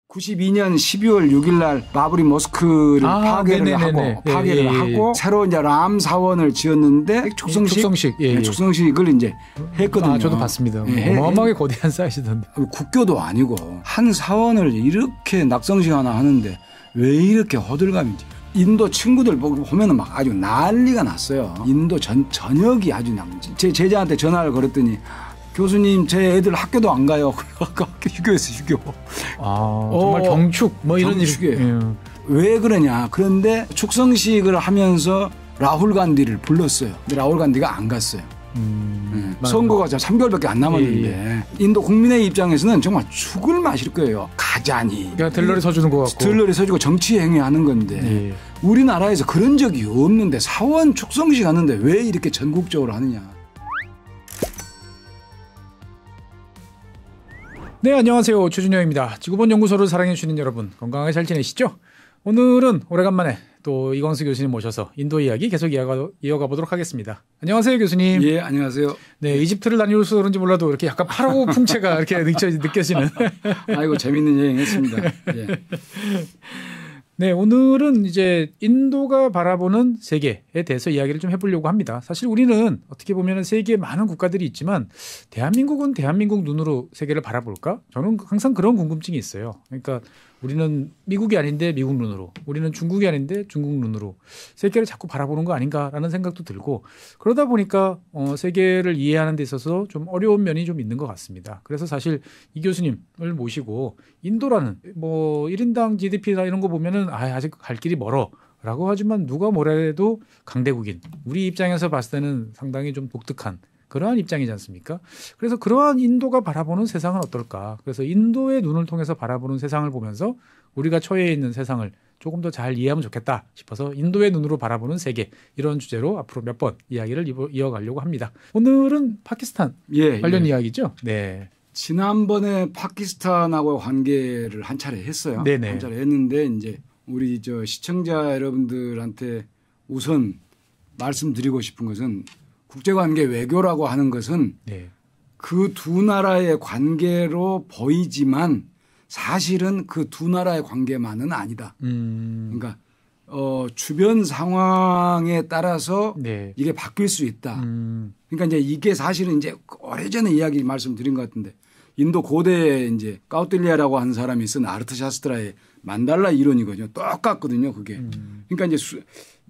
92년 12월 6일 날 바브리 모스크를 파괴를 하고 새로 이제 람 사원을 지었는데 축성식을 이제 했거든요. 저도 봤습니다. 어마어마하게 거대한 사이즈던데. 국교도 아니고 한 사원을 이렇게 낙성식 하나 하는데 왜 이렇게 호들갑인지. 인도 친구들 보면은 막 아주 난리가 났어요. 인도 전역이 아주 그냥 제 제자한테 전화를 걸었더니 교수님 제 애들 학교도 안 가요. 휴교했어 휴교. 정말 경축 뭐 이런 식이에요. 왜 그러냐. 그런데 축성식을 하면서 라훌 간디를 불렀어요. 근데 라훌 간디가 안 갔어요. 선거가 3개월밖에 안 남았는데 인도 국민의 입장에서는 정말 죽을 맛일 거예요. 가자니. 그냥 들러리 서주는 것 같고. 들러리 서주고 정치 행위하는 건데 우리나라에서 그런 적이 없는데 사원 축성식 하는데 왜 이렇게 전국적으로 하느냐. 네, 안녕하세요. 최준영입니다. 지구본 연구소를 사랑해주시는 여러분 건강하게 잘 지내시죠? 오늘은 오래간만에 또 이광수 교수님 모셔서 인도 이야기 계속 이어가 보도록 하겠습니다. 안녕하세요, 교수님. 예, 안녕하세요. 네, 이집트를 다녀오셔서 그런지 몰라도 이렇게 약간 파라오 풍채가 이렇게 느껴지는. 아이고, 재밌는 여행 했습니다. 예. 네, 오늘은 이제 인도가 바라보는 세계에 대해서 이야기를 좀 해보려고 합니다. 사실 우리는 어떻게 보면 세계에 많은 국가들이 있지만 대한민국은 대한민국 눈으로 세계를 바라볼까? 저는 항상 그런 궁금증이 있어요. 그러니까 우리는 미국이 아닌데 미국 눈으로, 우리는 중국이 아닌데 중국 눈으로 세계를 자꾸 바라보는 거 아닌가라는 생각도 들고 그러다 보니까 세계를 이해하는 데 있어서 좀 어려운 면이 좀 있는 것 같습니다. 그래서 사실 이 교수님을 모시고 인도라는 뭐 1인당 GDP나 이런 거 보면은 아직 갈 길이 멀어 라고 하지만 누가 뭐래도 강대국인 우리 입장에서 봤을 때는 상당히 좀 독특한 그러한 입장이지 않습니까? 그래서 그러한 인도가 바라보는 세상은 어떨까? 그래서 인도의 눈을 통해서 바라보는 세상을 보면서 우리가 처해 있는 세상을 조금 더 잘 이해하면 좋겠다 싶어서 인도의 눈으로 바라보는 세계 이런 주제로 앞으로 몇 번 이야기를 이어가려고 합니다. 오늘은 파키스탄 관련 이야기죠? 네. 지난번에 파키스탄하고 관계를 한 차례 했어요. 네네. 한 차례 했는데 이제 우리 시청자 여러분들한테 우선 말씀드리고 싶은 것은 국제관계 외교라고 하는 것은 그 두 나라의 관계로 보이지만 사실은 그 두 나라의 관계만은 아니다. 그러니까 주변 상황에 따라서 이게 바뀔 수 있다. 그러니까 이제 이게 사실은 이제 오래전에 이야기 말씀드린 것 같은데 인도 고대에 이제 까우틸리아라고 하는 사람이 쓴 아르트샤스트라의 만달라 이론이거든요. 똑같거든요, 그게. 그러니까 이제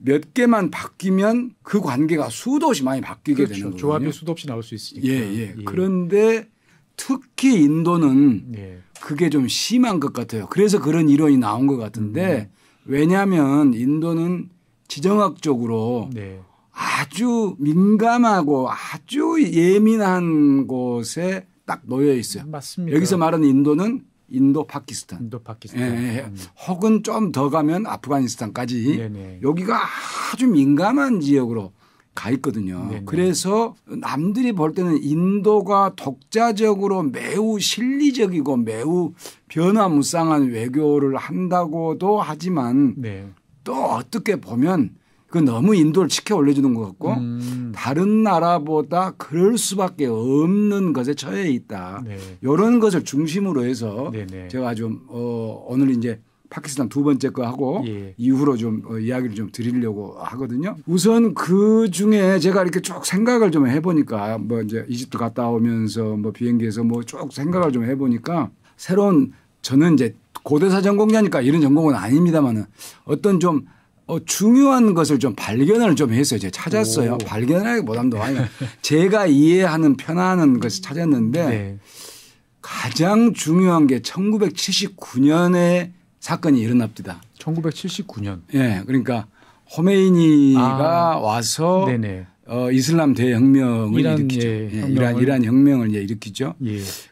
몇 개만 바뀌면 그 관계가 수도 없이 많이 바뀌게 되는 거거든요. 조합이 수도 없이 나올 수 있으니까. 예. 그런데 특히 인도는 그게 좀 심한 것 같아요. 그래서 그런 이론이 나온 것 같은데 왜냐하면 인도는 지정학적으로 아주 민감하고 아주 예민한 곳에 딱 놓여 있어요. 맞습니다. 여기서 말하는 인도는 인도 파키스탄. 혹은 좀 더 가면 아프가니스탄까지 여기가 아주 민감한 지역으로 가 있거든요. 그래서 남들이 볼 때는 인도가 독자적으로 매우 실리적이고 매우 변화무쌍한 외교를 한다고도 하지만 또 어떻게 보면 그 너무 인도를 치켜 올려주는 것 같고 다른 나라보다 그럴 수밖에 없는 것에 처해 있다. 이런 것을 중심으로 해서 제가 좀 오늘 이제 파키스탄 두 번째 거 하고 이후로 좀 이야기를 좀 드리려고 하거든요. 우선 그 중에 제가 이렇게 쭉 생각을 좀 해보니까 뭐 이제 이집트 갔다 오면서 뭐 비행기에서 뭐 쭉 생각을 좀 해보니까 새로운 저는 이제 고대사 전공자니까 이런 전공은 아닙니다만은 어떤 좀 중요한 것을 좀 발견을 좀 했어요. 제가 찾았어요. 발견하기보다도 아니라 제가 이해하는 편안한 것을 찾았는데 가장 중요한 게 1979년에 사건이 일어납니다. 1979년. 예, 그러니까 호메이니가 와서 이슬람 대혁명을 일으키죠. 이란 혁명을 이제 일으키죠.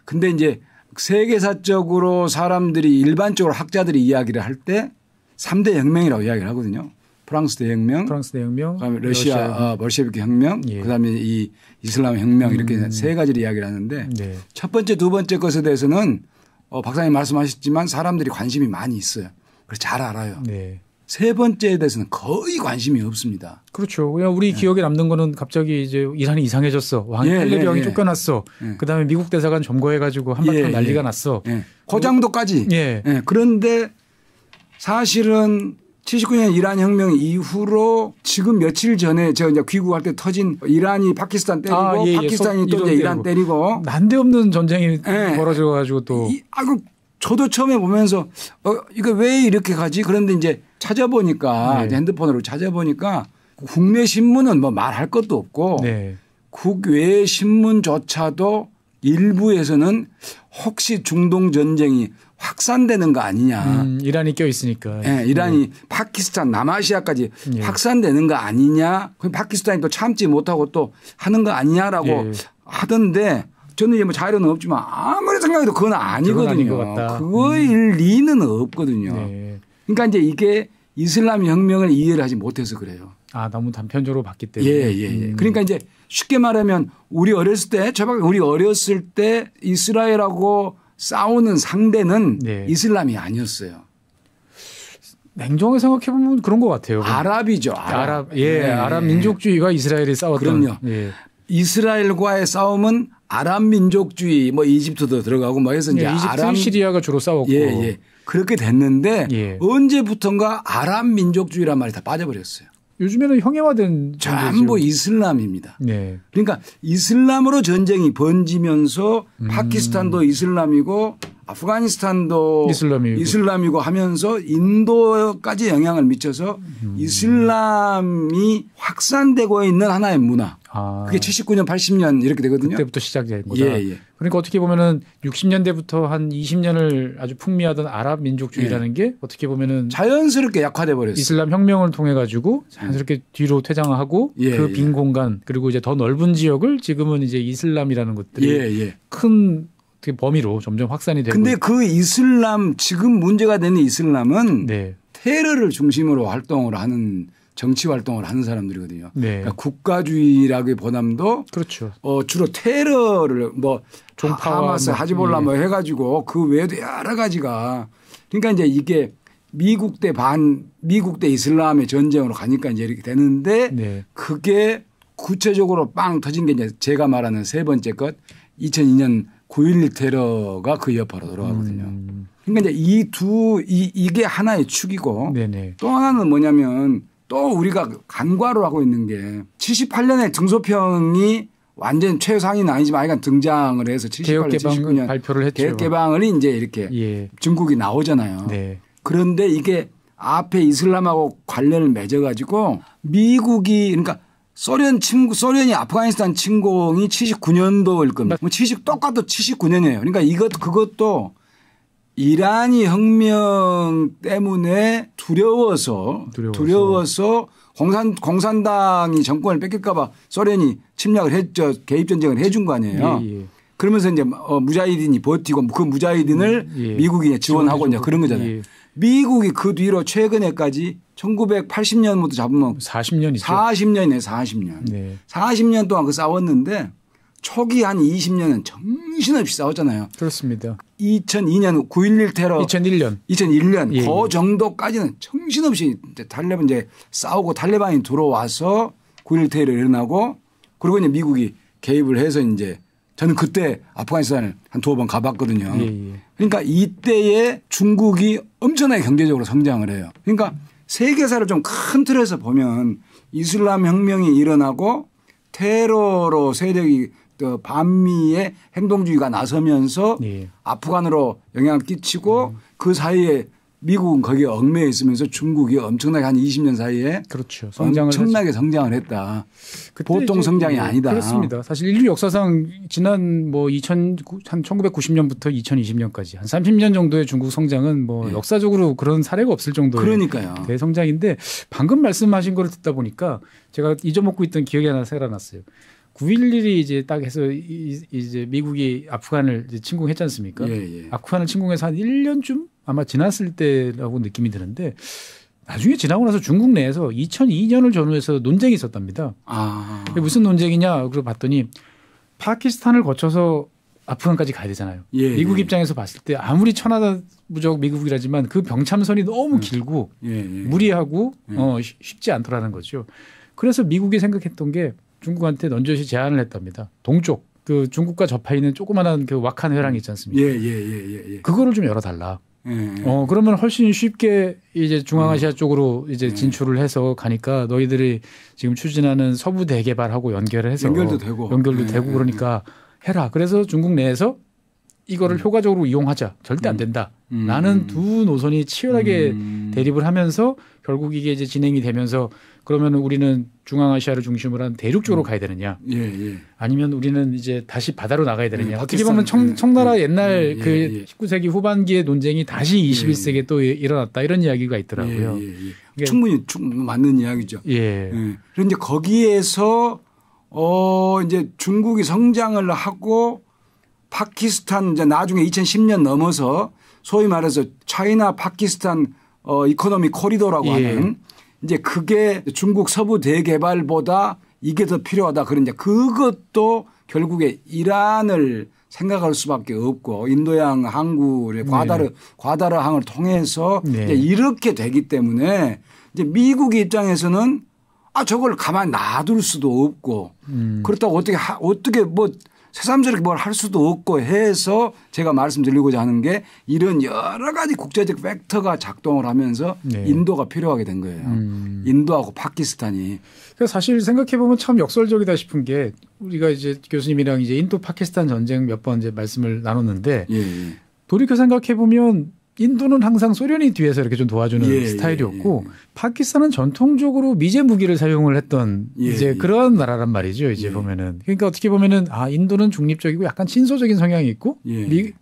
근데 이제 세계사적으로 사람들이 일반적으로 학자들이 이야기를 할 때 3대 혁명이라고 이야기를 하거든요. 프랑스 대혁명, 그다음에 러시아 볼셰비키 혁명, 그다음에 이 이슬람 혁명 이렇게 세 가지를 이야기를 하는데 첫 번째, 두 번째 것에 대해서는 박사님 말씀하셨지만 사람들이 관심이 많이 있어요. 그래서 잘 알아요. 세 번째에 대해서는 거의 관심이 없습니다. 그렇죠. 그냥 우리 기억에 남는 거는 갑자기 이제 이란이 이상해졌어. 할레비 왕이 쫓겨났어. 그다음에 미국 대사관 점거해가지고 한바탕 난리가 났어. 그 정도까지. 그런데 사실은 79년 이란 혁명 이후로 지금 며칠 전에 제가 이제 귀국할 때 터진 이란이 파키스탄 때리고 파키스탄이 또 이제 이란 때리고 난데없는 전쟁이 벌어져 가지고 또 저도 처음에 보면서 이거 왜 이렇게 가지? 그런데 이제 찾아보니까 이제 핸드폰으로 찾아보니까 국내 신문은 뭐 말할 것도 없고 국외 신문조차도 일부에서는 혹시 중동 전쟁이 확산되는 거 아니냐. 이란이 껴 있으니까. 이란이 파키스탄 남아시아까지 확산되는 거 아니냐. 파키스탄이 또 참지 못하고 또 하는 거 아니냐라고 하던데 저는 뭐 자료는 없지만 아무리 생각해도 그건 아니거든요. 그거일 리는 없거든요. 그러니까 이제 이게 이슬람 혁명을 이해를 하지 못해서 그래요. 너무 단편적으로 봤기 때문에. 그러니까 이제 쉽게 말하면 우리 어렸을 때 이스라엘하고 싸우는 상대는 이슬람이 아니었어요. 냉정하게 생각해 보면 그런 것 같아요. 아랍이죠. 아랍 민족주의가 이스라엘이 싸웠던. 그럼요. 이스라엘과의 싸움은 아랍 민족주의 뭐 이집트도 들어가고 뭐 해서 이제 이집트 시리아가 주로 싸웠고. 그렇게 됐는데 언제부턴가 아랍 민족주의란 말이 다 빠져버렸어요. 요즘에는 형해화된 전부 이슬람입니다. 그러니까 이슬람으로 전쟁이 번지면서 파키스탄도 이슬람이고 아프가니스탄도 이슬람이고 하면서 인도까지 영향을 미쳐서 이슬람이 확산되고 있는 하나의 문화. 그게 79년, 80년 이렇게 되거든요. 그때부터 시작된 거다. 그러니까 어떻게 보면은 60년대부터 한 20년을 아주 풍미하던 아랍 민족주의라는 게 어떻게 보면은 자연스럽게 약화돼 버렸어요. 이슬람 혁명을 통해 가지고 자연스럽게 뒤로 퇴장하고 그 빈 공간 그리고 이제 더 넓은 지역을 지금은 이제 이슬람이라는 것들이 큰 범위로 점점 확산이 되고. 근데 그 이슬람 지금 문제가 되는 이슬람은 테러를 중심으로 활동을 하는 정치 활동을 하는 사람들이거든요. 그러니까 국가주의라기보다도 그렇죠. 주로 테러를 뭐 하마스, 하즈볼라 뭐 해가지고 그 외에도 여러 가지가 그러니까 이제 이게 미국 대 이슬람의 전쟁으로 가니까 이제 이렇게 되는데 그게 구체적으로 빵 터진 게 이제 제가 말하는 세 번째 것 2002년 9.11 테러가 그 여파로 돌아가거든요. 그러니까 이제 이게 하나의 축이고 또 하나는 뭐냐면 또 우리가 간과로 하고 있는 게 78년에 등소평이 완전 최상위는 아니지만 하여간 등장을 해서 78년, 79년 발표를 했죠. 개혁 개방을 이제 이렇게 증국이 나오잖아요. 그런데 이게 앞에 이슬람하고 관련을 맺어가지고 미국이 그러니까 소련이 아프가니스탄 침공이 79년도일 겁니다. 똑같도 79년이에요. 그러니까 그것도 이란이 혁명 때문에 두려워서 공산당이 정권을 뺏길까 봐 소련이 침략을 했죠. 개입전쟁을 해준 거 아니에요. 그러면서 이제 무자히딘이 버티고 그 무자히딘을 미국이 지원하고 이제 그런 거잖아요. 미국이 그 뒤로 최근에까지 1980년부터 잡으면 40년이죠. 40년이네, 40년. 40년 동안 싸웠는데 초기 한 20년은 정신없이 싸웠잖아요. 그렇습니다. 2002년 9.11 테러. 2001년. 그 정도까지는 정신없이 탈레반 이제 싸우고 탈레반이 들어와서 9.11 테러가 일어나고 그리고 이제 미국이 개입을 해서 이제 저는 그때 아프가니스탄을 한 2번 가봤거든요. 그러니까 이때에 중국이 엄청나게 경제적으로 성장을 해요. 그러니까 세계사를 좀 큰 틀에서 보면 이슬람 혁명이 일어나고 테러로 세력이 반미의 행동주의가 나서면서 아프간으로 영향을 끼치고 그 사이에 미국은 거기에 얽매여 있으면서 중국이 엄청나게 한 20년 사이에 그렇죠. 엄청나게 성장을 했다. 보통 성장이 아니다. 그렇습니다. 사실 인류 역사상 지난 뭐 1990년부터 2020년까지 한 30년 정도의 중국 성장은 뭐 역사적으로 그런 사례가 없을 정도의 그러니까요. 대성장인데 방금 말씀하신 거를 듣다 보니까 제가 잊어먹고 있던 기억이 하나 생각났어요. 9.11이 이제 딱 해서 이제 미국이 아프간을 이제 침공했지 않습니까? 아프간을 침공해서 한 1년쯤 아마 지났을 때라고 느낌이 드는데 나중에 지나고 나서 중국 내에서 2002년을 전후해서 논쟁이 있었답니다. 무슨 논쟁이냐? 그러고 봤더니 파키스탄을 거쳐서 아프간까지 가야 되잖아요. 미국 입장에서 봤을 때 아무리 무적 미국이라지만 그 병참선이 너무 길고 무리하고 쉽지 않더라는 거죠. 그래서 미국이 생각했던 게 중국한테 넌저시 제안을 했답니다. 동쪽 그 중국과 접해 있는 조그마한 그 와칸 회랑이 있지 않습니까? 그거를 좀 열어달라. 그러면 훨씬 쉽게 이제 중앙아시아 쪽으로 이제 진출을 해서 가니까 너희들이 지금 추진하는 서부 대개발하고 연결을 해서 연결도 되고 그러니까 해라. 그래서 중국 내에서 이거를 효과적으로 이용하자. 절대 안 된다. 라는 두 노선이 치열하게 대립을 하면서 결국 이게 이제 진행이 되면서 그러면 우리는 중앙아시아를 중심으로 한 대륙 쪽으로 가야 되느냐. 아니면 우리는 이제 다시 바다로 나가야 되느냐. 어떻게 보면 청나라 옛날 그 19세기 후반기의 논쟁이 다시 21세기에 또 일어났다. 이런 이야기가 있더라고요. 충분히 맞는 이야기죠. 그런데 거기에서 이제 중국이 성장을 하고 파키스탄 이제 나중에 2010년 넘어서 소위 말해서 차이나 파키스탄 이코노미 코리도라고 하는 이제 그게 중국 서부 대개발보다 이게 더 필요하다. 그런데 그것도 결국에 이란을 생각할 수밖에 없고 인도양 항구의 과다르항을 통해서 이제 이렇게 되기 때문에 이제 미국 입장에서는 저걸 가만히 놔둘 수도 없고 그렇다고 어떻게 뭐 새삼스럽게 뭘 할 수도 없고 해서 제가 말씀드리고자 하는 게 이런 여러 가지 국제적 팩터가 작동을 하면서 인도가 필요하게 된 거예요. 인도하고 파키스탄이. 그러니까 사실 생각해 보면 참 역설적이다 싶은 게 우리가 이제 교수님이랑 이제 인도 파키스탄 전쟁 몇 번 이제 말씀을 나눴는데 돌이켜 생각해 보면 인도는 항상 소련이 뒤에서 이렇게 좀 도와주는 스타일이었고 파키스탄은 전통적으로 미제 무기를 사용을 했던 이제 그런 나라란 말이죠. 이제 보면은 그러니까 어떻게 보면은 인도는 중립적이고 약간 친소적인 성향이 있고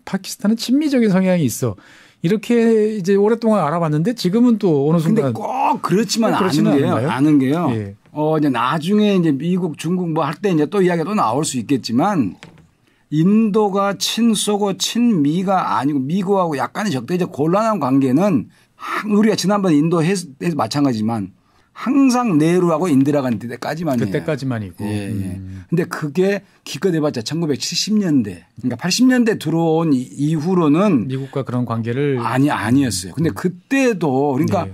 파키스탄은 친미적인 성향이 있어. 이렇게 이제 오랫동안 알아봤는데 지금은 또 어느 순간. 근데 꼭 그렇지만 않은 게요. 이제 나중에 이제 미국, 중국 뭐 할 때 이제 또 이야기가 또 나올 수 있겠지만. 인도가 친소고 친미가 아니고 미국하고 약간의 적대적 곤란한 관계는 우리가 지난번에 인도에서 마찬가지지만 항상 네루하고 인디라가 때까지만이에요. 그때까지만이고. 근데 그게 기껏 해봤자 1970년대 그러니까 80년대 들어온 이후로는 미국과 그런 관계를 아니었어요. 근데 그때도 그러니까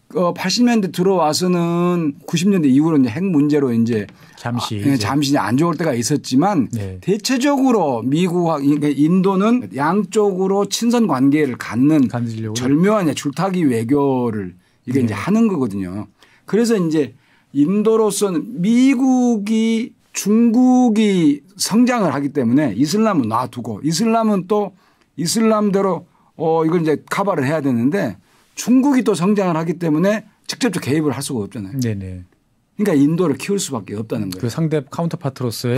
80년대 들어와서는 90년대 이후로 핵 문제로 이제 잠시 안 좋을 때가 있었지만 대체적으로 미국과 인도는 양쪽으로 친선 관계를 갖는 절묘한 줄타기 외교를 이게 이제 하는 거거든요. 그래서 이제 인도로서는 미국이 중국이 성장을 하기 때문에 이슬람은 놔두고 이슬람은 또 이슬람대로 이걸 이제 커버를 해야 되는데 중국이 또 성장을 하기 때문에 직접적 개입을 할 수가 없잖아요. 그러니까 인도를 키울 수밖에 없다는 거예요. 그 상대 카운터파트로서의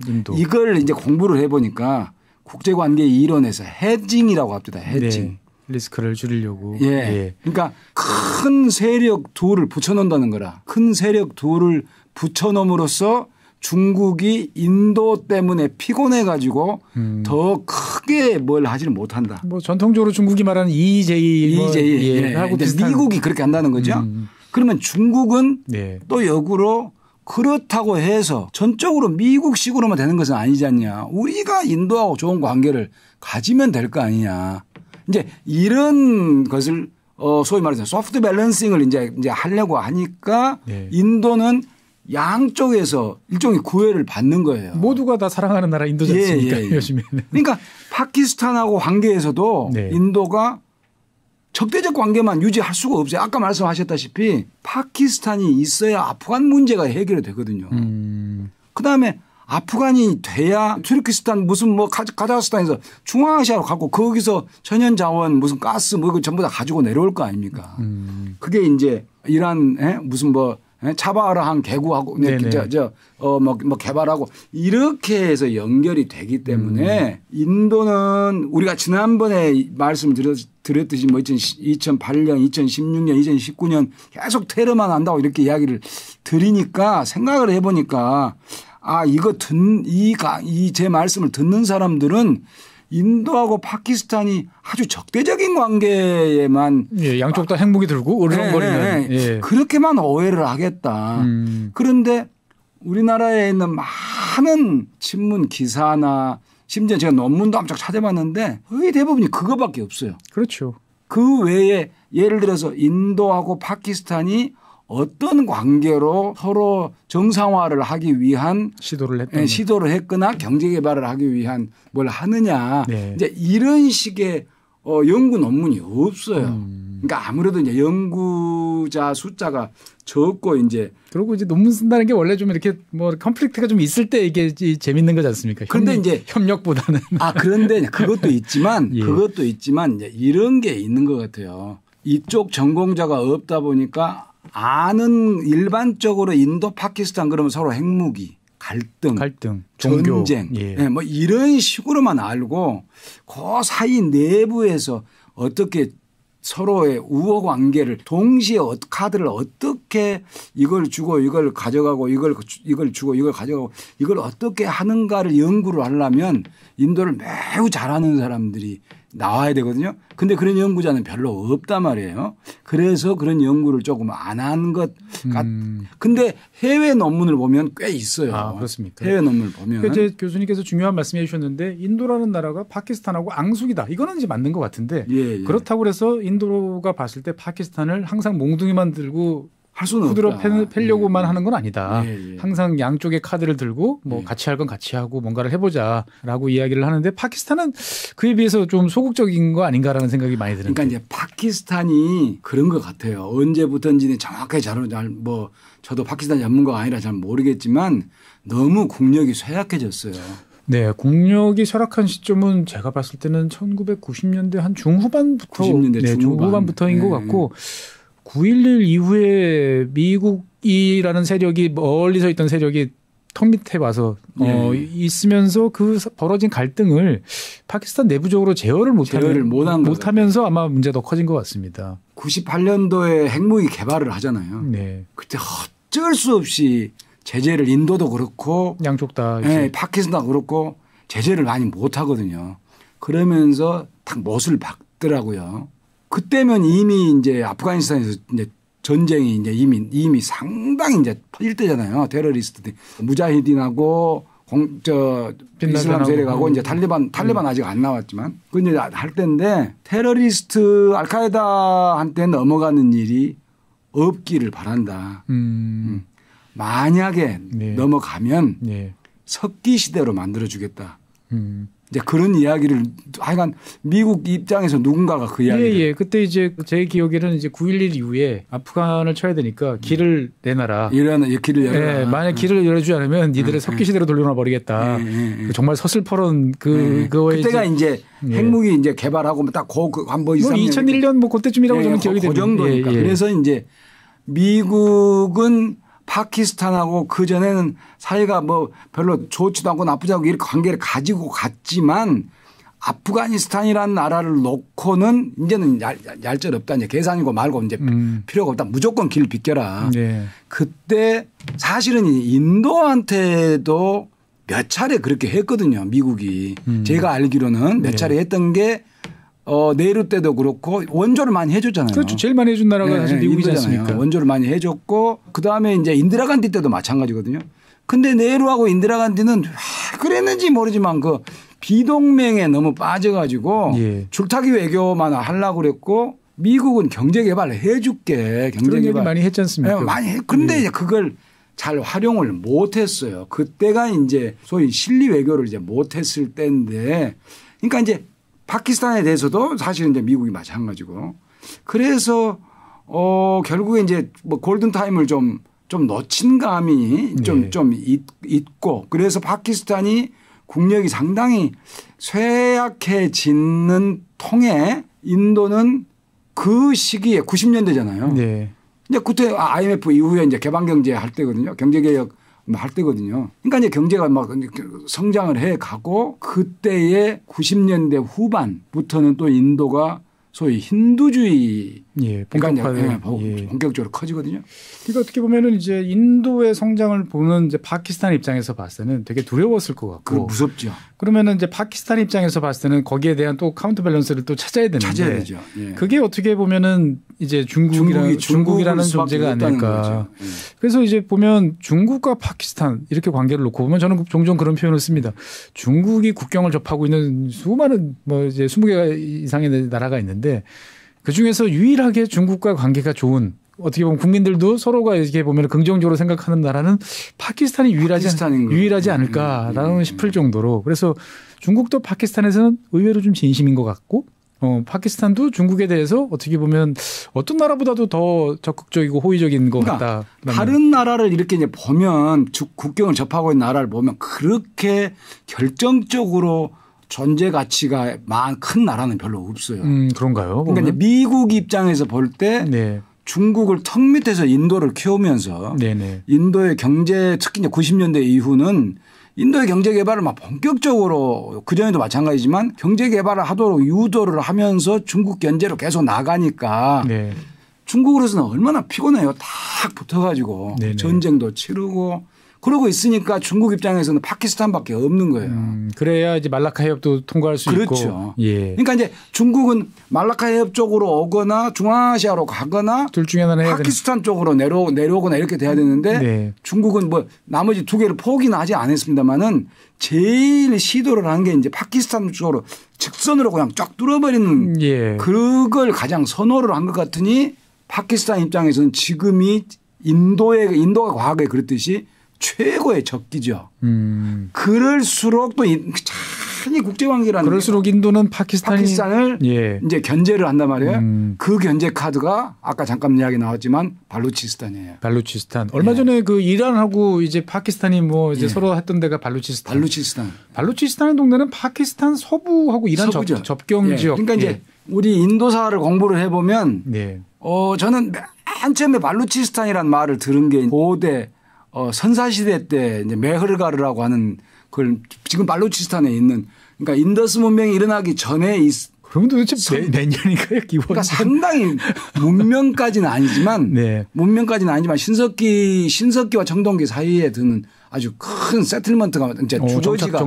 인도. 이걸 이제 공부를 해보니까 국제관계 이론에서 해징이라고 합니다. 해징. 리스크를 줄이려고. 그러니까 큰 세력 둘을 붙여놓는다는 거라. 큰 세력 둘을 붙여놓음으로써 중국이 인도 때문에 피곤해 가지고 더 크게 뭘 하지는 못한다. 뭐 전통적으로 중국이 말하는 EJ 하고 미국이 그렇게 한다는 거죠. 그러면 중국은 또 역으로 그렇다고 해서 전적으로 미국식으로만 되는 것은 아니지 않냐. 우리가 인도하고 좋은 관계를 가지면 될 거 아니냐. 이제 이런 것을 소위 말해서 소프트 밸런싱을 이제 하려고 하니까 인도는 양쪽에서 일종의 구애를 받는 거예요. 모두가 다 사랑하는 나라 인도지 않습니까? 요즘에는. 그러니까 파키스탄하고 관계에서도 인도가 적대적 관계만 유지할 수가 없어요. 아까 말씀하셨다시피 파키스탄이 있어야 아프간 문제가 해결이 되거든요. 그다음에 아프간이 돼야 투르키스탄 무슨 뭐 카자흐스탄에서 중앙아시아로 가고 거기서 천연자원 무슨 가스 뭐 이거 전부 다 가지고 내려올 거 아닙니까? 그게 이제 이란 무슨 뭐 차바르항 개구하고 뭐 개발하고 이렇게 해서 연결이 되기 때문에 인도는 우리가 지난번에 말씀드렸듯이 뭐 2008년, 2016년, 2019년 계속 테러만 한다고 이렇게 이야기를 드리니까 생각을 해보니까 이거 제 말씀을 듣는 사람들은 인도하고 파키스탄이 아주 적대적인 관계에만 양쪽 다 핵무기 들고 으르렁거리는 그렇게만 오해를 하겠다. 그런데 우리나라에 있는 많은 신문 기사나 심지어 제가 논문도 엄청 찾아봤는데 거의 대부분이 그거밖에 없어요. 그렇죠. 그 외에 예를 들어서 인도하고 파키스탄이 어떤 관계로 서로 정상화를 하기 위한 시도를 했거나 경제 개발을 하기 위한 뭘 하느냐. 네. 이제 이런 식의 연구 논문이 없어요. 그러니까 아무래도 이제 연구자 숫자가 적고 이제 그리고 이제 논문 쓴다는 게 원래 좀 이렇게 뭐 컨플릭트가 좀 있을 때 이게 재밌는 거지 않습니까? 그런데 이제 협력보다는 그런데 그것도 있지만 예. 그것도 있지만 이제 이런 게 있는 것 같아요. 이쪽 전공자가 없다 보니까 아는 일반적으로 인도 파키스탄 그러면 서로 핵무기 갈등, 전쟁 예. 네, 뭐 이런 식으로만 알고 그 사이 내부에서 어떻게 서로의 우호 관계를 동시에 카드를 어떻게 이걸 주고 이걸 가져가고 이걸 주고 이걸 가져가고 이걸 어떻게 하는가를 연구를 하려면 인도를 매우 잘하는 사람들이 나와야 되거든요. 근데 그런 연구자는 별로 없단 말이에요. 그래서 그런 연구를 조금 안 한 것 같. 근데 해외 논문을 보면 꽤 있어요. 그렇습니까? 해외 논문을 보면. 이제 교수님께서 중요한 말씀해 주셨는데 인도라는 나라가 파키스탄하고 앙숙이다. 이거는 이제 맞는 것 같은데 예. 그렇다고 해서 인도가 봤을 때 파키스탄을 항상 몽둥이만 들고 할 수는 후드러 없다. 패려고만 하는 건 아니다. 예. 항상 양쪽의 카드를 들고 뭐 같이 할 건 같이 하고 뭔가를 해보자라고 이야기를 하는데 파키스탄은 그에 비해서 좀 소극적인 거 아닌가라는 생각이 많이 드는데. 그러니까 이제 파키스탄이 그런 것 같아요. 언제부터인지는 정확하게 저도 파키스탄 전문가가 아니라 잘 모르겠지만 너무 국력이 쇠약해졌어요. 네, 국력이 쇠락한 시점은 제가 봤을 때는 1990년대 한 중후반부터 90년대 중후반부터인 것 같고 9.11 이후에 미국이라는 세력이 멀리서 있던 세력이 턱 밑에 와서 있으면서 그 벌어진 갈등을 파키스탄 내부적으로 제어를 못하면서 아마 문제가 더 커진 것 같습니다. 98년도에 핵무기 개발을 하잖아요. 네. 그때 어쩔 수 없이 제재를 인도도 그렇고 양쪽 다 파키스탄도 그렇고 제재를 많이 못하거든요. 그러면서 딱 못을 박더라고요. 그때면 이미 이제 아프가니스탄에서 이제 전쟁이 이제 이미 상당히 이제 퍼질 때잖아요. 테러리스트들 무자히딘하고 이슬람 세력하고 이제 탈리반 아직 안 나왔지만 그 이제 할 때인데 테러리스트 알카에다한테 넘어가는 일이 없기를 바란다. 만약에 넘어가면 석기 시대로 만들어 주겠다. 이제 그런 이야기를 하여간 미국 입장에서 누군가가 그 이야기를. 예. 그때 이제 제 기억에는 이제 9.11 이후에 아프간을 쳐야 되니까 길을 내놔라. 길을 열어라. 예, 만약 길을 열어주지 않으면 니들의 석기시대로 돌려놔 버리겠다. 정말 서슬퍼런 그거에. 그때가 이제 핵무기 이제 개발하고 딱 한번 2001년 뭐 그때쯤이라고 저는 기억이 됩니다. 그 정도니까. 그래서 이제 미국은 파키스탄하고 그전에는 사이가 뭐 별로 좋지도 않고 나쁘지 않고 이렇게 관계를 가지고 갔지만 아프가니스탄이라는 나라를 놓고는 이제는 얄짤없다. 이제 계산이고 말고 이제 필요가 없다. 무조건 길 비켜라. 네. 그때 사실은 인도한테도 몇 차례 그렇게 했거든요. 미국이. 제가 알기로는 몇 차례 했던 게 네루 때도 그렇고 원조를 많이 해줬잖아요. 그렇죠. 제일 많이 해준 나라가 사실 미국이지 않습니까? 원조를 많이 해줬고 그다음에 이제 인디라 간디 때도 마찬가지거든요. 근데 네루하고 인디라 간디는 왜 그랬는지 모르지만 그 비동맹에 너무 빠져가지고 줄타기 외교만 하려고 그랬고 미국은 경제 개발을 해줄게. 그런 얘기 많이 했지 않습니까? 네, 많이 했. 근데 이제 그걸 잘 활용을 못했어요. 그때가 이제 소위 실리 외교를 이제 못했을 때인데, 그러니까 이제 파키스탄에 대해서도 사실은 이제 미국이 마찬가지고, 그래서 결국에 이제 뭐 골든 타임을 좀 놓친 감이 좀 있고, 그래서 파키스탄이 국력이 상당히 쇠약해지는 통에 인도는 그 시기에 90년대잖아요. 네. 이제 그때 IMF 이후에 이제 개방 경제 할 때거든요. 경제 개혁 할 때거든요. 그러니까 이제 경제가 막 성장을 해 가고 그때의 90년대 후반부터는 또 인도가 소위 힌두주의 본격적으로 커지거든요. 그러니까 어떻게 보면은 이제 인도의 성장을 보는 이제 파키스탄 입장에서 봤을 때는 되게 두려웠을 것 같고 무섭죠. 그러면은 이제 파키스탄 입장에서 봤을 때는 거기에 대한 또 카운터 밸런스를 또 찾아야 되는데 찾아야 되죠. 예. 그게 어떻게 보면은 이제 중국이라는 존재가 아닐까. 그래서 이제 보면 중국과 파키스탄 이렇게 관계를 놓고 보면 저는 종종 그런 표현을 씁니다. 중국이 국경을 접하고 있는 수많은 뭐 이제 20개 이상의 나라가 있는데 그 중에서 유일하게 중국과 관계가 좋은 어떻게 보면 국민들도 서로가 이렇게 보면 긍정적으로 생각하는 나라는 파키스탄이 유일하지 않을까라는 싶을 정도로 그래서 중국도 파키스탄에서는 의외로 좀 진심인 것 같고 파키스탄도 중국에 대해서 어떻게 보면 어떤 나라보다도 더 적극적이고 호의적인 것 같다. 다른 나라를 이렇게 이제 보면 국경을 접하고 있는 나라를 보면 그렇게 결정적으로 존재 가치가 큰 나라는 별로 없어요. 그런가요? 그러니까 이제 미국 입장에서 볼 때 네. 중국을 턱 밑에서 인도를 키우면서 네네. 인도의 경제 특히 이제 90년대 이후는 인도의 경제 개발을 막 본격적으로 그전에도 마찬가지지만 경제 개발을 하도록 유도를 하면서 중국 견제로 계속 나가니까 네. 중국으로서는 얼마나 피곤해요. 딱 붙어가지고 네네. 전쟁도 치르고 그러고 있으니까 중국 입장에서는 파키스탄밖에 없는 거예요. 그래야 이제 말라카 해협도 통과할 수 그렇죠. 있고. 예. 그러니까 이제 중국은 말라카 해협 쪽으로 오거나 중앙아시아로 가거나 둘 중에 하나는 파키스탄 쪽으로 내려오거나 이렇게 돼야 되는데 네. 중국은 뭐 나머지 두 개를 포기는 하지 않았습니다만은 제일 시도를 한 게 이제 파키스탄 쪽으로 직선으로 그냥 쫙 뚫어버리는 예. 그걸 가장 선호를 한 것 같으니 파키스탄 입장에서는 지금이 인도가 과거에 그랬듯이 최고의 적기죠. 그럴수록 또 찬이 국제관계라는 그럴수록 인도는 파키스탄을 예. 이제 견제를 한단 말이에요. 그 견제 카드가 아까 잠깐 이야기 나왔지만 발루치스탄이에요. 발루치스탄. 얼마 전에 그 이란하고 이제 파키스탄이 뭐 이제 서로 했던 데가 발루치스탄. 발루치스탄의 동네는 파키스탄 서부하고 이란 접경 지역. 그러니까 이제 우리 인도사를 공부를 해보면 저는 맨 처음에 발루치스탄이라는 말을 들은 게 고대 선사시대 때 이제 메흐르가르라고 하는 그걸 지금 발루치스탄에 있는 그러니까 인더스 문명이 일어나기 전에 그럼 도대체 몇 년인가요? 기본. 그러니까 상당히 문명까지는 아니지만 신석기와 청동기 사이에 드는 아주 큰 세틀먼트가 이제 주거지가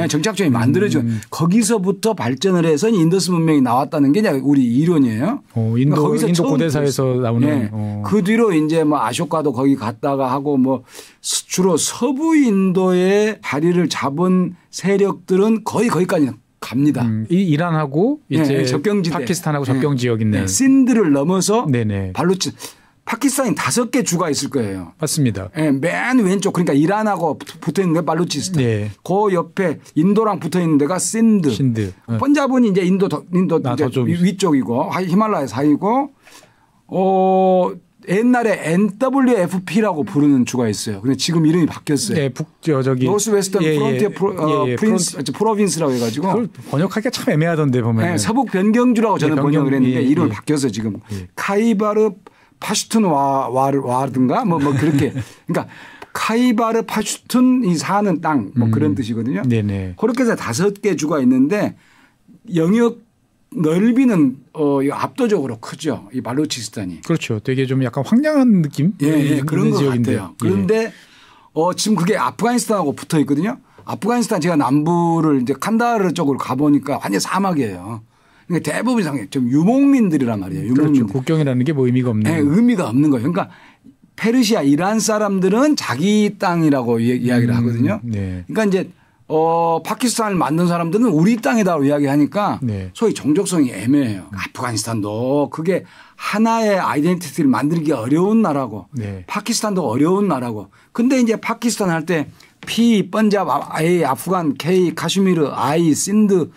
정착촌이 만들어지고 거기서부터 발전을 해서 인더스 문명이 나왔다는 게 우리 이론이에요. 인도 고대사에서 나오는. 그 뒤로 이제 뭐 아쇼카도 거기 갔다가 하고 뭐 주로 서부 인도의 자리를 잡은 세력들은 거의 거기까지는 갑니다. 이란하고 이제 파키스탄하고 접경 지역 있는 신드를 넘어서 파키스탄이 5개 주가 있을 거예요. 맞습니다. 맨 왼쪽 그러니까 이란하고 붙어 있는 게 발루치스탄. 그 옆에 인도랑 붙어 있는 데가 신드. 펀잡은 이제 인도 이제 위쪽이고 히말라야 사이고 옛날에 NWFP라고 부르는 주가 있어요. 근데 지금 이름이 바뀌었어요. 네, 저기 노스웨스턴 프론티어 프로빈스라고 해가지고 그걸 번역하기가 참 애매하던데 보면. 서북 변경주라고 저는 번역을 했는데 이름을 바뀌었어요 지금. 카이바르 파슈툰 와든가 뭐 그렇게 그러니까 카이바르 파슈툰이 사는 땅 뭐 그런 뜻이거든요. 네네. 그렇게 해서 5개 주가 있는데 영역 넓이는 압도적으로 크죠. 이 발루치스탄이. 그렇죠. 되게 좀 약간 황량한 느낌? 그런 것 같아요. 그런데 지금 그게 아프가니스탄하고 붙어 있거든요. 아프가니스탄 제가 남부를 이제 칸다하르 쪽으로 가보니까 완전 사막이에요. 그러니까 대부분 좀 유목민들이란 말이에요. 유목민들. 그렇죠. 국경이라는 게 뭐 의미가 없는. 의미가 없는 거예요. 그러니까 페르시아, 이란 사람들은 자기 땅이라고 이야기를 하거든요. 그러니까 이제 파키스탄을 만든 사람들은 우리 땅이다라고 이야기하니까 소위 정적성이 애매해요. 아프가니스탄도 그게 하나의 아이덴티티를 만들기 어려운 나라고 파키스탄도 어려운 나라고. 근데 이제 파키스탄 할 때 P, 번잡, A, 아프간, K, 카슈미르, I, 신드,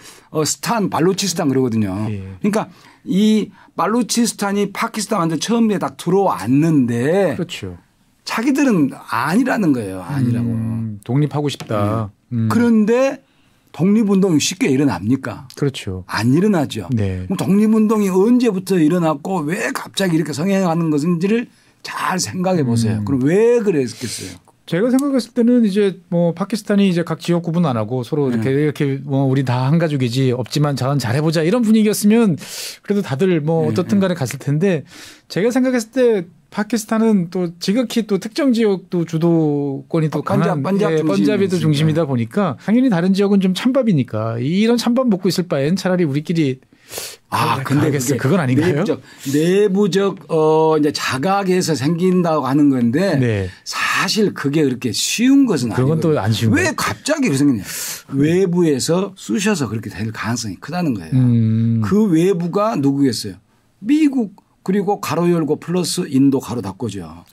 스탄, 발루치스탄 그러거든요. 그러니까 이 발루치스탄이 파키스탄한테 처음에 딱 들어왔는데 그렇죠. 자기들은 아니라는 거예요. 아니라고. 독립하고 싶다. 그런데 독립운동이 쉽게 일어납니까? 그렇죠. 안 일어나죠. 그럼 독립운동이 언제부터 일어났고 왜 갑자기 이렇게 성행하는 것인지를 잘 생각해 보세요. 그럼 왜 그랬겠어요? 제가 생각했을 때는 이제 뭐 파키스탄이 이제 각 지역 구분 안 하고 서로 이렇게 뭐 우리 다 한 가족이지 없지만 전 잘해보자 이런 분위기였으면 그래도 다들 뭐 어떻든 간에 갔을 텐데 제가 생각했을 때 파키스탄은 또 지극히 또 특정 지역도 주도권이 또 강한 번잡이 또 중심이다 보니까 당연히 다른 지역은 좀 찬밥이니까 이런 찬밥 먹고 있을 바엔 차라리 우리끼리 근데 그건 아닌가요? 내부적 이제 자각에서 생긴다고 하는 건데 네. 사실 그게 그렇게 쉬운 것은 아니고. 그건 또 안 쉬운 왜 갑자기 그렇게 생겼냐. 외부에서 쑤셔서 그렇게 될 가능성이 크다는 거예요. 그 외부가 누구겠어요? 미국 그리고 가로 열고 플러스 인도 가로 닫고죠.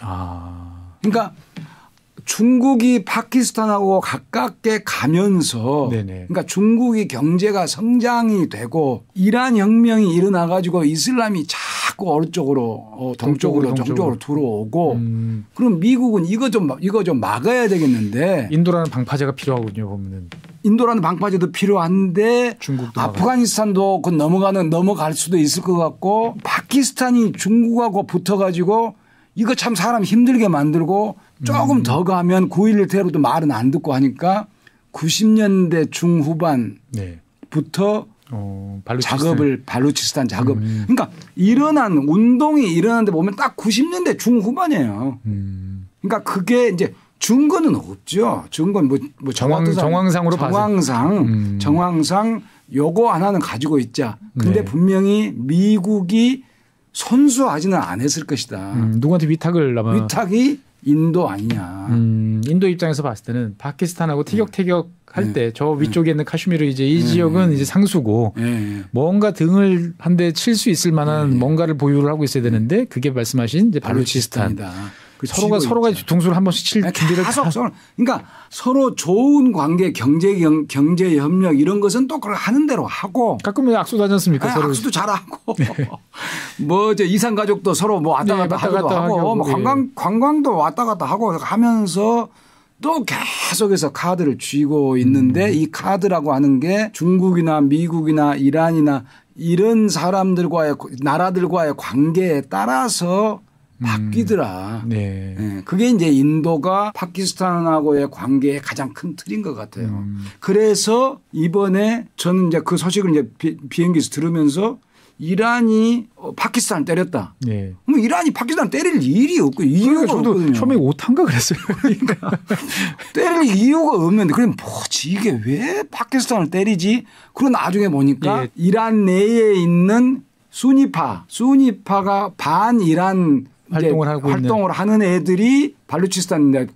그러니까 중국이 파키스탄하고 가깝게 가면서 네네. 그러니까 중국이 경제가 성장이 되고 이란 혁명이 일어나 가지고 이슬람이 자꾸 어느 쪽으로 동쪽으로 들어오고 그럼 미국은 이거 좀 막아야 되겠는데 인도라는 방파제가 필요하군요. 보면은 인도라는 방파제도 필요한데 중국도 아프가니스탄도 그 넘어갈 수도 있을 것 같고 파키스탄이 중국하고 붙어 가지고 이거 참 사람 힘들게 만들고 조금 더 가면 9.11 테러도 말은 안 듣고 하니까 90년대 중후반부터 발루치스탄 작업. 그러니까 운동이 일어났는데 보면 딱 90년대 중후반이에요. 그러니까 그게 이제 증거는 없죠. 증거는 정황상으로 정황상 요거 하나는 가지고 있자. 근데 네. 분명히 미국이 손수하지는 않았을 것이다. 누구한테 위탁이 인도 아니냐. 인도 입장에서 봤을 때는 파키스탄하고 티격태격 할 때 저 위쪽에 있는 카슈미르 이제 이 지역은 이제 상수고 뭔가 등을 한 대 칠 수 있을 만한 뭔가를 보유를 하고 있어야 되는데 그게 말씀하신 이제 발루치스탄이다. 서로가 뒤통수를 한 번씩 칠 준비를 그러니까 서로 좋은 관계, 경제 협력 이런 것은 또 그걸 하는 대로 하고 가끔 악수도 하지 않습니까? 서로. 악수도 잘하고 뭐 이제 이산 가족도 서로 뭐 왔다 갔다 하고 뭐 관광도 왔다 갔다 하고 하면서 또 계속해서 카드를 쥐고 있는데 이 카드라고 하는 게 중국이나 미국이나 이란이나 이런 나라들과의 관계에 따라서 바뀌더라. 네. 그게 이제 인도가 파키스탄하고의 관계의 가장 큰 틀인 것 같아요. 그래서 이번에 저는 이제 그 소식을 이제 비행기에서 들으면서 이란이 파키스탄을 때렸다. 네. 뭐 이란이 파키스탄을 때릴 일이 없고 이유가 없거든요. 처음에 오탄가 그랬어요. 때릴 이유가 없는데 그럼 뭐지 이게 왜 파키스탄을 때리지? 그리고 나중에 보니까 이란 내에 있는 수니파가 반이란 활동을 하는 애들이 발루치스탄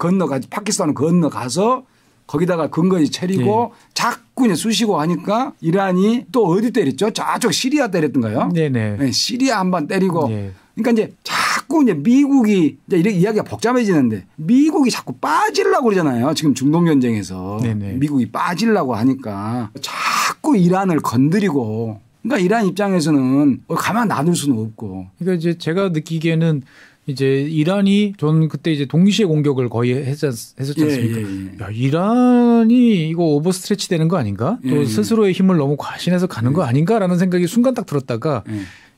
파키스탄을 건너가서 거기다가 근거지 차리고 자꾸 이제 쑤시고 하니까 이란이 또 어디 때렸죠? 저쪽 시리아 때렸던가요? 네네. 네, 시리아 한번 때리고. 그러니까 이제 자꾸 이제 미국이 이제 이렇게 이야기가 복잡해지는데 미국이 자꾸 빠지려고 그러잖아요. 지금 중동 전쟁에서 미국이 빠지려고 하니까 자꾸 이란을 건드리고. 그러니까 이란 입장에서는 가만 놔둘 수는 없고. 그러니까 이제 제가 느끼기에는 이제 이란이 전 그때 이제 동시에 공격을 거의 했었지 않습니까? 야, 이란이 이거 오버스트레치 되는 거 아닌가? 또 스스로의 힘을 너무 과신해서 가는 거 아닌가라는 생각이 순간 딱 들었다가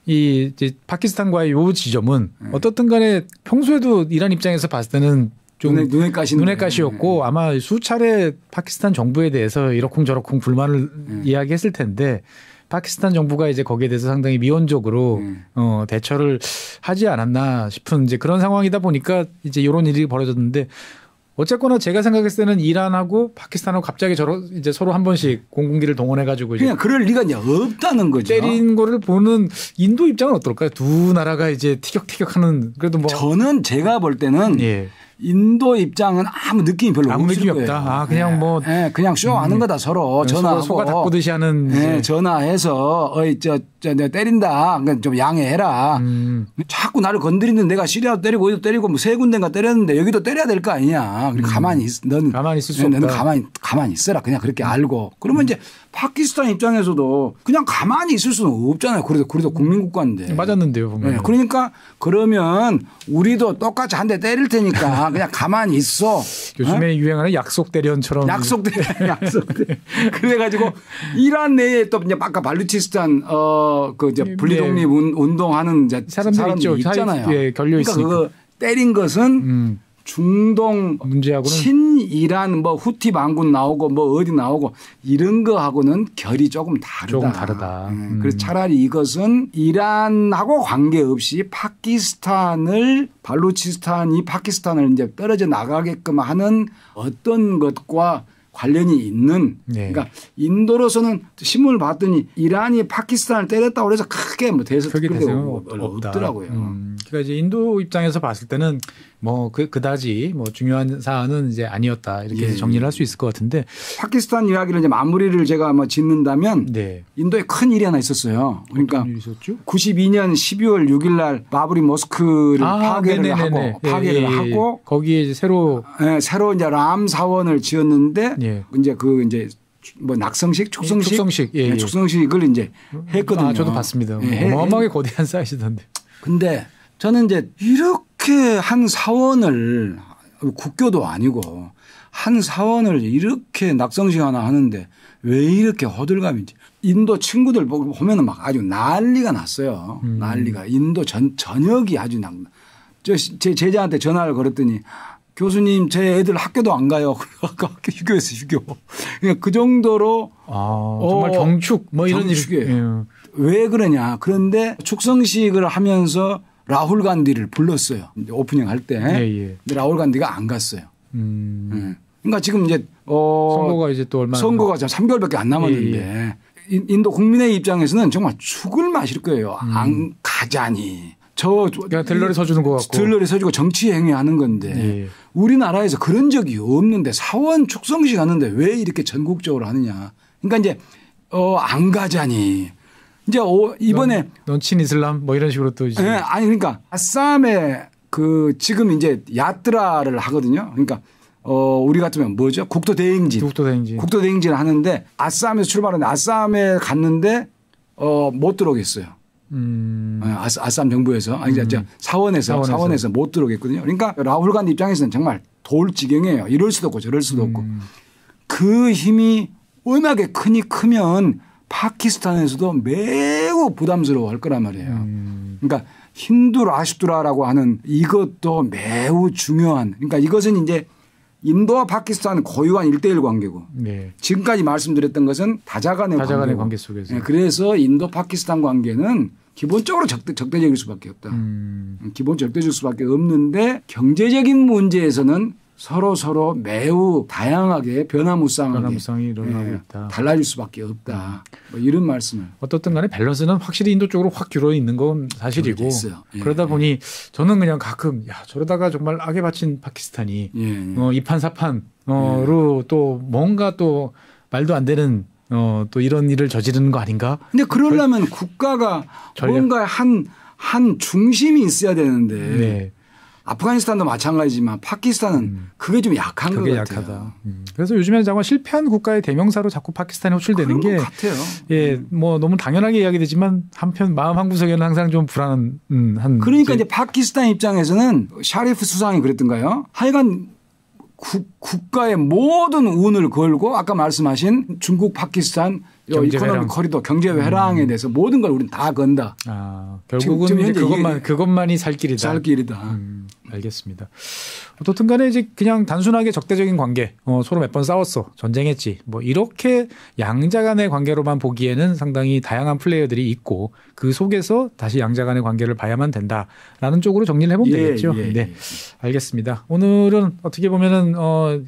이 이제 파키스탄과의 요 지점은 어떻든 간에 평소에도 이란 입장에서 봤을 때는 좀 눈에 가시였고 아마 수차례 파키스탄 정부에 대해서 이러쿵저러쿵 불만을 이야기했을 텐데 파키스탄 정부가 이제 거기에 대해서 상당히 미온적으로 대처를 하지 않았나 싶은 이제 그런 상황이다 보니까 이제 이런 일이 벌어졌는데 어쨌거나 제가 생각했을 때는 이란하고 파키스탄하고 갑자기 이제 서로 한 번씩 공군기를 동원해 가지고 그냥 그럴 리가 없다는 거죠. 때린 거를 보는 인도 입장은 어떨까요? 두 나라가 이제 티격태격하는 그래도 뭐 저는 제가 볼 때는 인도 입장은 아무 느낌이 별로 없을 거예요. 없다. 그냥 뭐 그냥 쇼하는 거다 서로 전화하고 소가 닦고듯이 하는 전화해서 내가 때린다. 그러니까 좀 양해해라. 자꾸 나를 건드리는데 내가 시리아도 때리고 어디도 때리고 뭐 세 군데인가 때렸는데 여기도 때려야 될 거 아니냐. 가만히 있을 수 없다. 너는 가만히 있어라. 그냥 그렇게 알고. 그러면 이제 파키스탄 입장에서도 그냥 가만히 있을 수는 없잖아요. 그래도 국민국가인데. 맞았는데요. 보면. 그러니까 그러면 우리도 똑같이 한 대 때릴 테니까 그냥 가만히 있어. 요즘에 유행하는 약속 대련처럼. 약속 대련. 그래가지고 이란 내에 또 이제 아까 발루치스탄 분리독립 운동하는 사람들이 있잖아요. 결려 있으니까. 그러니까 그거 때린 것은 중동 문제하고는 친이란 뭐 후티 반군 나오고 뭐 어디 나오고 이런 거하고는 결이 조금 다르다. 그래서 차라리 이것은 이란하고 관계없이 발루치스탄이 파키스탄을 이제 떨어져 나가게끔 하는 어떤 것과 관련이 있는 그러니까 인도로서는 신문을 봤더니 이란이 파키스탄을 때렸다고 해서 크게 뭐 대해서 없더라고요. 그러니까 이제 인도 입장에서 봤을 때는 뭐 그다지 뭐 중요한 사안은 이제 아니었다 이렇게 정리를 할 수 있을 것 같은데 파키스탄 이야기를 이제 마무리를 제가 뭐 짓는다면 인도에 큰 일이 하나 있었어요. 그러니까 92년 12월 6일 날 바브리 모스크를 파괴를 하고 거기에 이제 새로 이제 람 사원을 지었는데 이제 뭐 낙성식, 축성식을 이제 했거든요. 저도 봤습니다. 어마어마하게 거대한 사이즈던데. 근데 저는 이제 이렇게 한 사원을 국교도 아니고 한 사원을 이렇게 낙성식 하나 하는데 왜 이렇게 호들갑인지 인도 친구들 보면은 막 아주 난리가 났어요. 난리가 인도 전역이 아주 제 제자한테 전화를 걸었더니 교수님 제 애들 학교도 안 가요. 학교 휴교했어요. 휴교. 그러니까 그 정도로 정말 경축 뭐 이런 일이에요. 왜 그러냐. 그런데 축성식을 하면서 라훌 간디를 불렀어요. 오프닝 할 때. 근데 라훌 간디가 안 갔어요. 그러니까 지금 이제 선거가 이제 또 얼마 선거가 3개월밖에 안 남았는데 인도 국민의 입장에서는 정말 죽을 맛일 거예요. 안 가자니. 그냥 들러리 서주는 것 같고. 들러리 서주고 정치 행위하는 건데 우리나라에서 그런 적이 없는데 사원 축성식 하는데 왜 이렇게 전국적으로 하느냐. 그러니까 이제 안 가자니. 이제 이번에 넌 친이슬람 뭐 이런 식으로 또 이제. 아니 그러니까 아싸암에 지금 이제 야트라를 하거든요. 그러니까 우리 같으면 뭐죠? 국토대행진을 하는데 아싸암에서 출발하는데 아싸암에 갔는데 못 들어오겠어요. 아싸암 정부에서 사원에서 못 들어오겠거든요. 그러니까 라훌 간디 입장에서는 정말 도울 지경이에요. 이럴 수도 없고 저럴 수도 없고 그 힘이 워낙에 크면 파키스탄에서도 매우 부담스러워할 거란 말이에요. 그러니까 힌두 라슈드라라고 하는 이것도 매우 중요한 그러니까 이것은 이제 인도와 파키스탄 고유한 1:1 관계고 지금까지 말씀드렸던 것은 다자간의 관계 속에서. 그래서 인도 파키스탄 관계는 기본적으로 적대적일 수밖에 없다. 기본적으로 적대적일 수밖에 없는데 경제적인 문제에서는 서로 매우 다양하게 변화무쌍하게 일어나고 있다. 달라질 수밖에 없다. 뭐 이런 말씀을. 어떻든 간에 밸런스는 확실히 인도 쪽으로 확 기울어 있는 건 사실이고 그러다 보니 저는 그냥 가끔 저러다가 정말 악에 바친 파키스탄이 이판사판으로 또 뭔가 또 말도 안 되는 또 이런 일을 저지르는 거 아닌가? 근데 그러려면 국가가 뭔가 한 중심이 있어야 되는데 아프가니스탄도 마찬가지지만 파키스탄은 그게 좀 약한 것 같아요. 그래서 요즘에는 정말 실패한 국가의 대명사로 자꾸 파키스탄이 호출되는 게 같아요. 뭐 너무 당연하게 이야기되지만 한편 마음 한구석에는 항상 좀 불안한 그러니까 이제 파키스탄 입장에서는 샤리프 수상이 그랬던가요? 하여간 국가의 모든 운을 걸고 아까 말씀하신 중국 파키스탄 이코노믹 코리도 경제 회랑에 대해서 모든 걸 우리는 다 건다. 결국은 이제 그것만이 살 길이다. 알겠습니다. 어떻든 간에 이제 그냥 단순하게 적대적인 관계, 서로 몇 번 싸웠어, 전쟁했지, 뭐 이렇게 양자 간의 관계로만 보기에는 상당히 다양한 플레이어들이 있고 그 속에서 다시 양자 간의 관계를 봐야만 된다라는 쪽으로 정리를 해보면 되겠죠. 알겠습니다. 오늘은 어떻게 보면은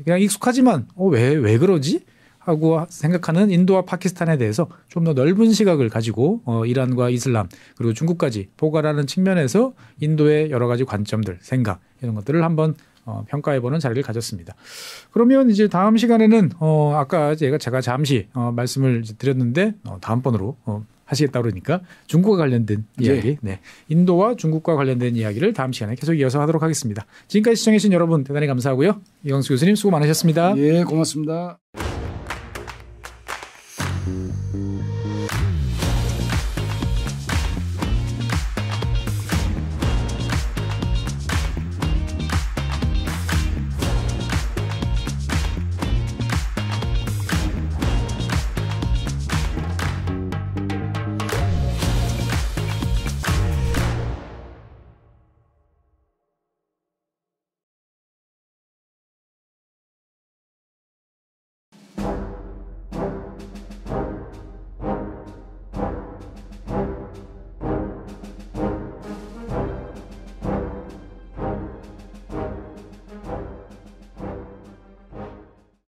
그냥 익숙하지만 왜 그러지? 하고 생각하는 인도와 파키스탄에 대해서 좀 더 넓은 시각을 가지고 이란과 이슬람 그리고 중국까지 보관하는 측면에서 인도의 여러 가지 관점들, 생각 이런 것들을 한번 평가해보는 자리를 가졌습니다. 그러면 이제 다음 시간에는 아까 제가 잠시 말씀을 드렸는데 다음번으로 하시겠다 그러니까 중국과 관련된 이야기, 인도와 중국과 관련된 이야기를 다음 시간에 계속 이어서 하도록 하겠습니다. 지금까지 시청해주신 여러분 대단히 감사하고요. 이광수 교수님 수고 많으셨습니다. 고맙습니다.